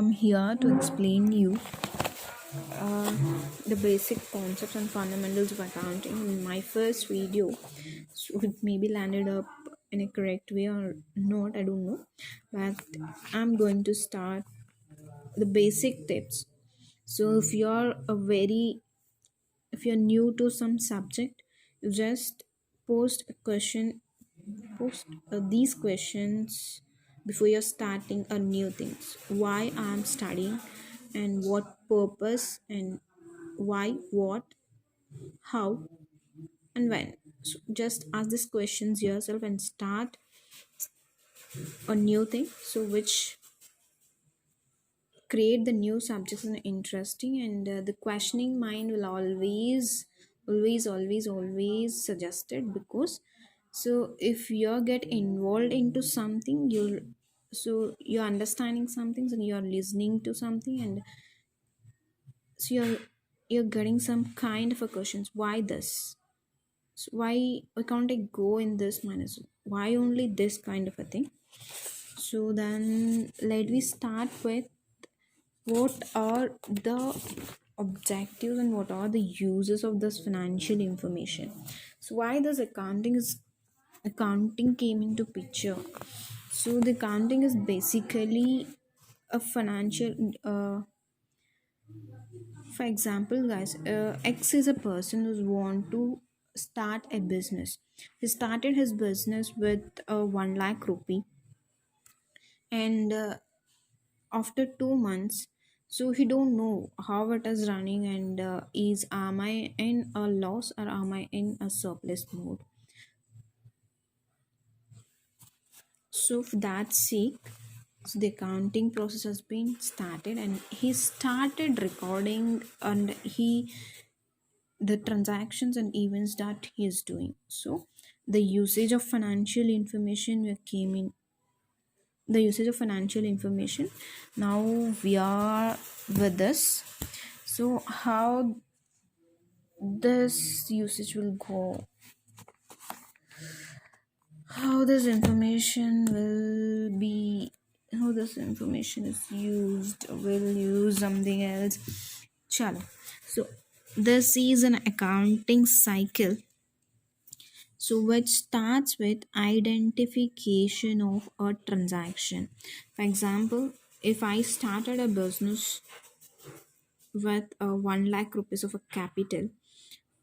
I'm here to explain you uh, the basic concepts and fundamentals of accounting in my first video. So it maybe landed up in a correct way or not, I don't know. But I'm going to start the basic tips. So if you're new to some subject, you just post a question post these questions before you're starting a new things. Why I'm studying, and what purpose, and why, what, how, and when. So just ask these questions yourself and start a new thing, so which create the new subjects and interesting. And the questioning mind will always suggested, because so if you get involved into something, you're understanding something and you're listening to something, and so you're getting some kind of a questions. Why this? So why can't I go in this minus? Why only this kind of a thing? So then let me start with what are the objectives and what are the uses of this financial information. So why this accounting came into picture. So the accounting is basically a financial for example, guys, X is a person who want to start a business. He started his business with 1 lakh rupee, and after 2 months, so he don't know how it is running, and is am I in a loss or am I in a surplus mode. So for that sake, so the accounting process has been started, and he started recording, and he the transactions and events that he is doing. So the usage of financial information came in the usage of financial information. Now we are with this. So how this usage will go, how this information will be, how this information is used, will use something else. Chalo. So this is an accounting cycle, so which starts with identification of a transaction. For example, if I started a business with 1 lakh rupees of a capital,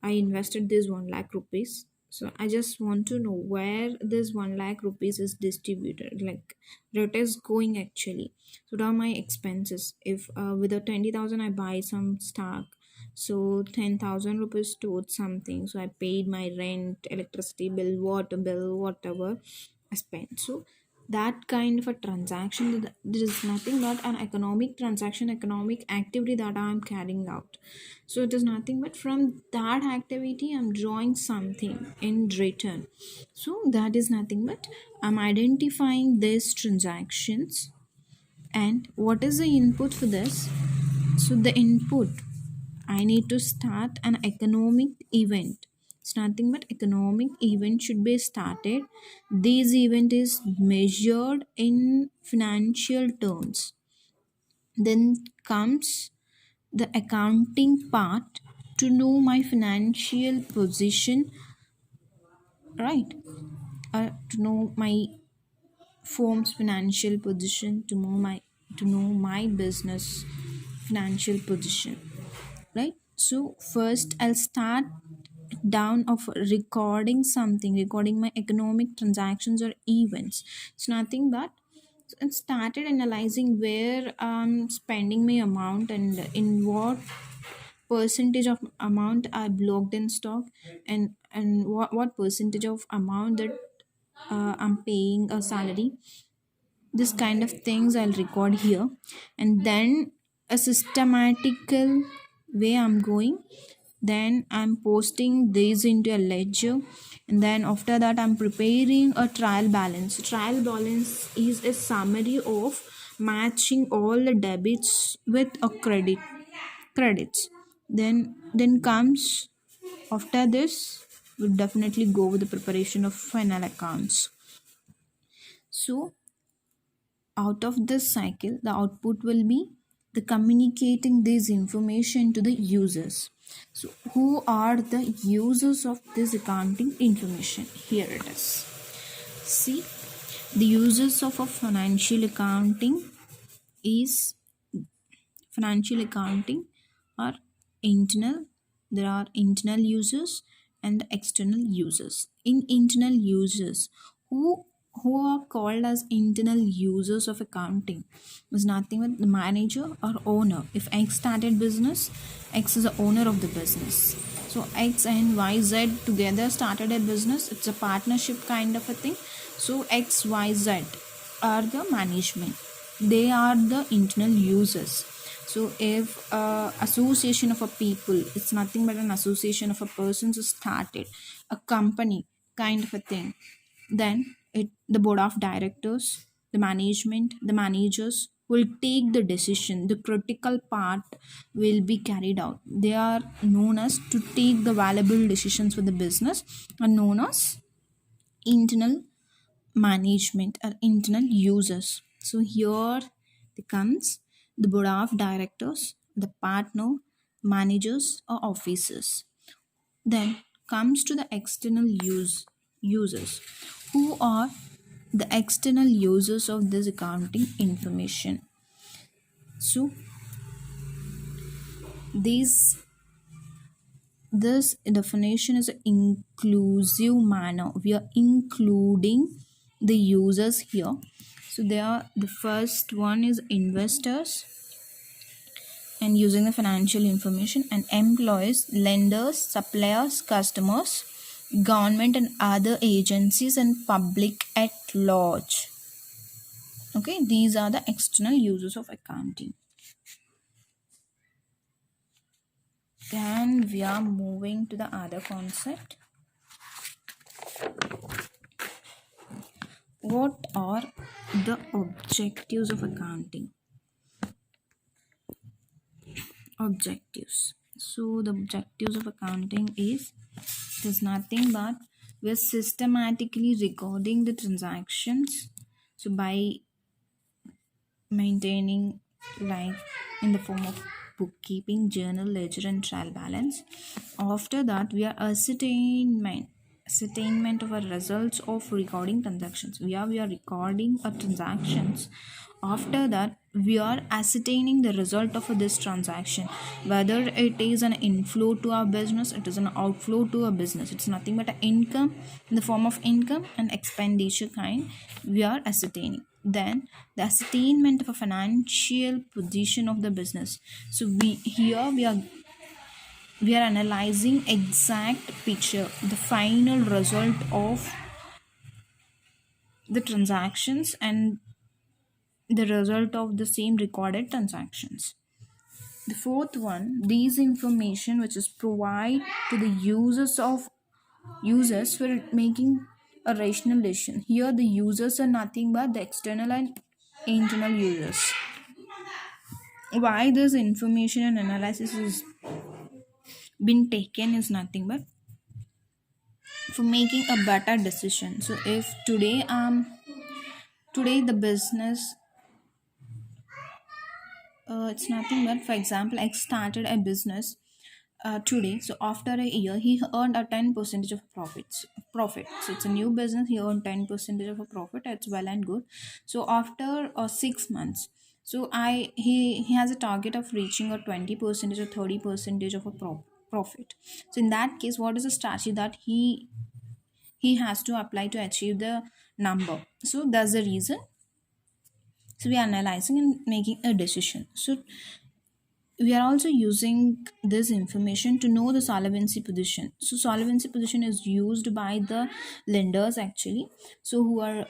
I invested this 1 lakh rupees. So I just want to know where this 1 lakh rupees is distributed, like where it is going actually. So what are my expenses? If with a 20,000 I buy some stock, so 10,000 rupees towards something. So I paid my rent, electricity bill, water bill, whatever I spent. So that kind of a transaction, there is nothing but an economic transaction, economic activity that I am carrying out. So it is nothing but from that activity I'm drawing something in return. So that is nothing but I'm identifying these transactions. And what is the input for this? So the input, I need to start an economic event. It's nothing but economic event should be started. This event is measured in financial terms. Then comes the accounting part, to know my financial position, right? To know my firm's financial position, to know my business financial position, right? So first I'll start down of recording something, recording my economic transactions or events. It's nothing but I started analyzing where I'm spending my amount, and in what percentage of amount I blocked in stock, and what percentage of amount that I'm paying a salary. This kind of things I'll record here, and then a systematical way I'm going. Then I'm posting these into a ledger, and then after that I'm preparing a trial balance. Trial balance is a summary of matching all the debits with a credits. Then comes after this, we'll definitely go with the preparation of final accounts. So out of this cycle, the output will be the communicating this information to the users. So who are the users of this accounting information? Here it is. See, the users of a financial accounting are internal. There are internal users and the external users. In internal users, who who are called as internal users of accounting is nothing but the manager or owner. If X started business, X is the owner of the business. So X and YZ together started a business. It's a partnership kind of a thing. So XYZ are the management. They are the internal users. So if association of a people, it's nothing but an association of a persons who started a company kind of a thing, then the board of directors, the management, the managers will take the decision. The critical part will be carried out. They are known as to take the valuable decisions for the business, are known as internal management or internal users. So here comes the board of directors, the partner, managers or officers. Then comes to the external users. Who are the external users of this accounting information? So this definition is an inclusive manner. We are including the users here. So they are, the first one is investors and using the financial information, and employees, lenders, suppliers, customers, government and other agencies, and public at large. Okay, these are the external users of accounting. Then we are moving to the other concept. What are the objectives of accounting? Objectives. So the objectives of accounting is nothing but we're systematically recording the transactions. So by maintaining, like, in the form of bookkeeping, journal, ledger and trial balance. After that, we are ascertainment of our results of recording transactions. We are recording our transactions. After that, we are ascertaining the result of this transaction, whether it is an inflow to our business, it is an outflow to our business. It's nothing but an income, in the form of income and expenditure kind we are ascertaining. Then the ascertainment of a financial position of the business. So we are analyzing exact picture, the final result of the transactions and the result of the same recorded transactions. The fourth one, these information which is provide to the users for making a rational decision. Here the users are nothing but the external and internal users. Why this information and analysis is been taken is nothing but for making a better decision. So if today the business, it's nothing but, for example, I started a business today. So after a year he earned a 10% of profit. So it's a new business, he earned 10% of a profit. It's well and good. So after 6 months, so he has a target of reaching a 20% or 30% of a profit. So in that case, what is the strategy that he has to apply to achieve the number? So that's the reason. So we are analyzing and making a decision. So we are also using this information to know the solvency position. So solvency position is used by the lenders actually. So who are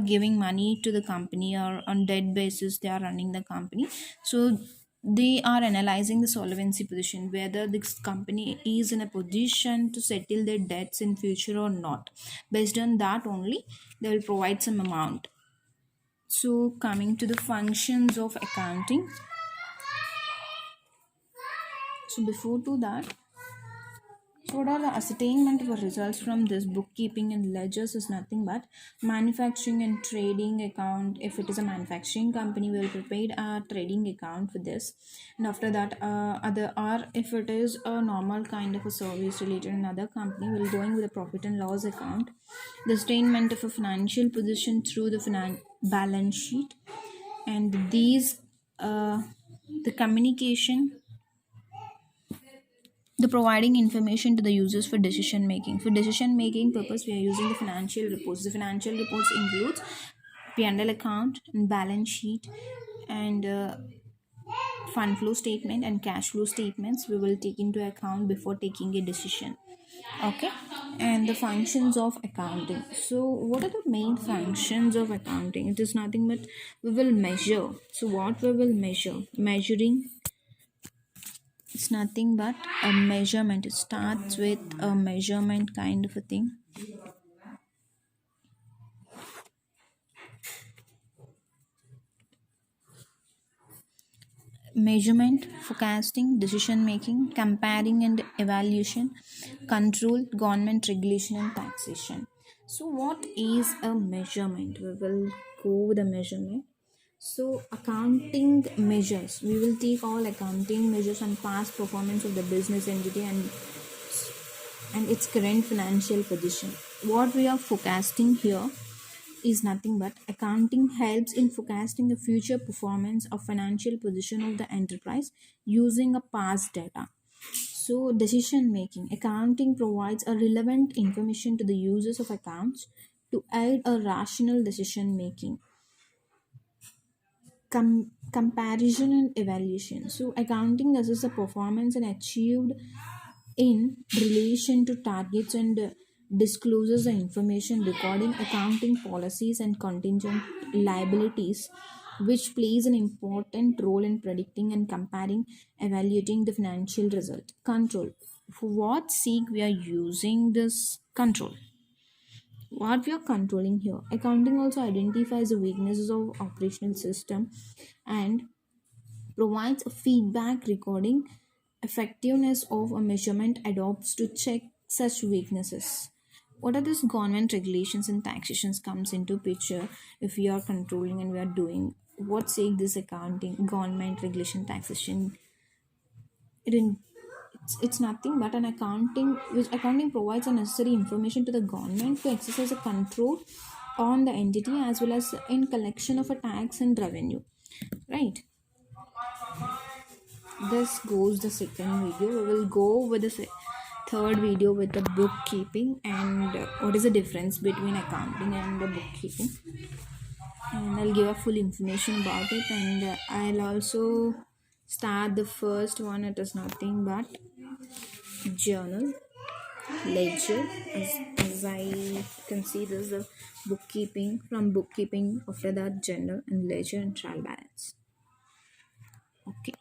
giving money to the company, or on debt basis they are running the company. So they are analyzing the solvency position, whether this company is in a position to settle their debts in future or not. Based on that only, they will provide some amount. So coming to the functions of accounting. So before to that, So, what are the ascertainment of results from this bookkeeping and ledgers is nothing but manufacturing and trading account. If it is a manufacturing company, we will prepare a trading account for this, and after that, other or if it is a normal kind of a service related another company, we'll going with a profit and loss account. The statement of a financial position through the balance sheet, and these the communication, the providing information to the users for decision making. For decision making purpose, we are using the financial reports. The financial reports includes P&L account and balance sheet and fund flow statement and cash flow statements we will take into account before taking a decision. Okay, and the functions of accounting. So what are the main functions of accounting? It is nothing but we will measure. So what we will measure? Measuring, it's nothing but a measurement. It starts with a measurement kind of a thing. Measurement, forecasting, decision making, comparing and evaluation, control, government regulation, and taxation. So, what is a measurement? We will go with a measurement. So, accounting measures. We will take all accounting measures on past performance of the business entity and its current financial position. What we are forecasting here is nothing but accounting helps in forecasting the future performance or financial position of the enterprise using a past data. So, decision making. Accounting provides a relevant information to the users of accounts to aid a rational decision making. Comparison and evaluation. So, accounting assesses the performance and achieved in relation to targets and discloses the information regarding accounting policies and contingent liabilities, which plays an important role in predicting and comparing, evaluating the financial result. Control. For what sake we are using this control? What we are controlling here? Accounting also identifies the weaknesses of operational system and provides a feedback regarding effectiveness of a measurement adopts to check such weaknesses. What are these government regulations and taxations comes into picture if we are controlling and we are doing what sake this accounting government regulation taxation? It in, it's, it's nothing but an accounting which accounting provides a necessary information to the government to exercise a control on the entity as well as in collection of a tax and revenue, right? This goes the second video. We will go with the third video with the bookkeeping and what is the difference between accounting and the bookkeeping, and I'll give a full information about it, and I'll also start the first one. It is nothing but journal, ledger, as I can see this is the bookkeeping. From bookkeeping, after that journal and ledger and trial balance. Okay.